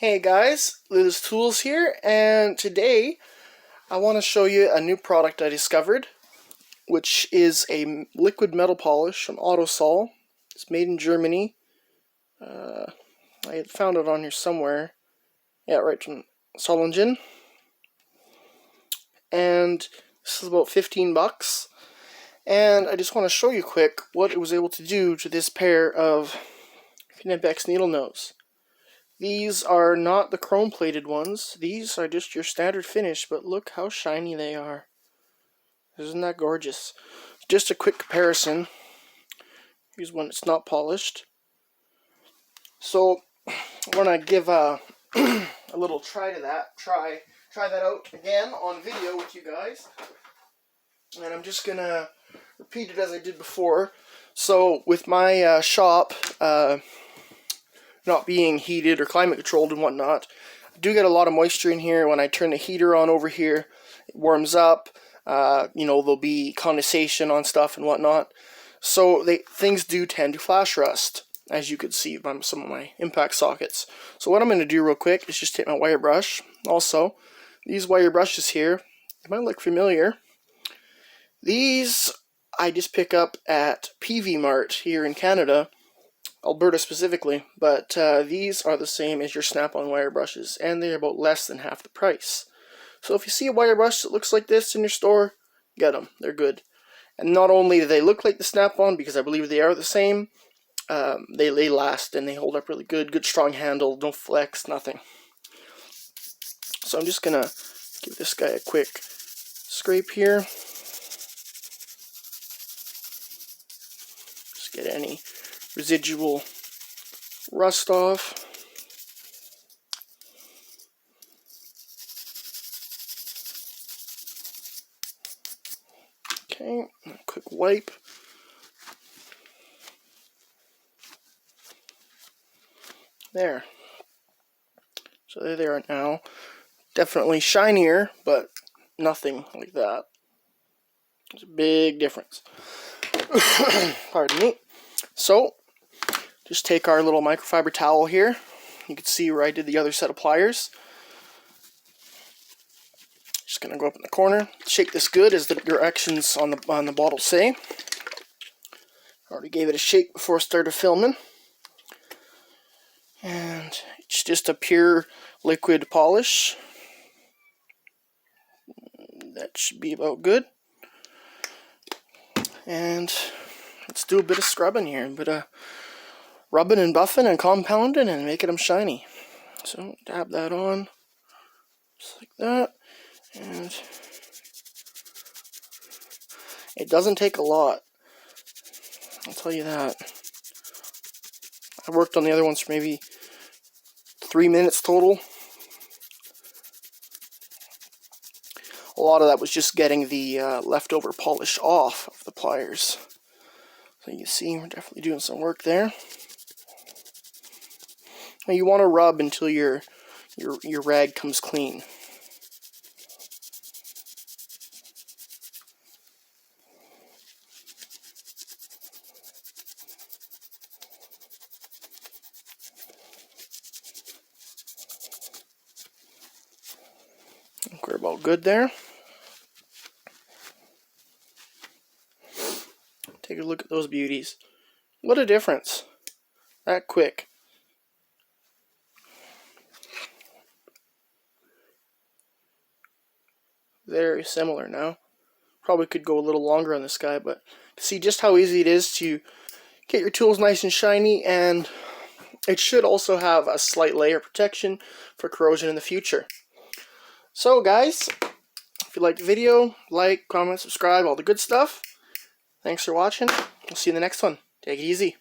Hey guys, Liz Tools here, and today I want to show you a new product I discovered, which is a liquid metal polish from Autosol. It's made in Germany. I had found it on here somewhere. Yeah, right from Solingen. And this is about 15 bucks. And I just want to show you quick what it was able to do to this pair of Knipex needle nose. These are not the chrome plated ones. These are just your standard finish, but look how shiny they are. Isn't that gorgeous? Just a quick comparison. Here's one that's not polished. So I'm gonna give a little try to that. Try that out again on video with you guys. And I'm just gonna repeat it as I did before. So with my shop not being heated or climate controlled and whatnot, I do get a lot of moisture in here. When I turn the heater on over here, it warms up. There'll be condensation on stuff and whatnot. So things do tend to flash rust, as you could see by some of my impact sockets. So what I'm going to do real quick is just take my wire brush. Also, these wire brushes here, they might look familiar. These I just pick up at PV Mart here in Canada, Alberta specifically, but these are the same as your Snap-on wire brushes, and they're about less than half the price. So if you see a wire brush that looks like this in your store, get them. They're good. And not only do they look like the Snap-on, because I believe they are the same, they last and they hold up really good. Good strong handle, don't flex, nothing. So I'm just going to give this guy a quick scrape here. Just get any residual rust off. Okay, a quick wipe. There. So there they are now. Definitely shinier, but nothing like that. There's a big difference. Pardon me. So, just take our little microfiber towel here. You can see where I did the other set of pliers. Just gonna go up in the corner, shake this good as the directions on the bottle say. Already gave it a shake before I started filming. And it's just a pure liquid polish. That should be about good. And let's do a bit of scrubbing here, a bit of rubbing and buffing and compounding and making them shiny. So dab that on, just like that. And it doesn't take a lot, I'll tell you that. I worked on the other ones for maybe 3 minutes total. A lot of that was just getting the leftover polish off of the pliers. So you can see we're definitely doing some work there. Now you want to rub until your rag comes clean. I think we're about good there. Take a look at those beauties. What a difference. That quick. Very similar now. Probably could go a little longer on this guy, but see just how easy it is to get your tools nice and shiny, and it should also have a slight layer protection for corrosion in the future. So guys, if you liked the video, like, comment, subscribe, all the good stuff. Thanks for watching. We'll see you in the next one. Take it easy.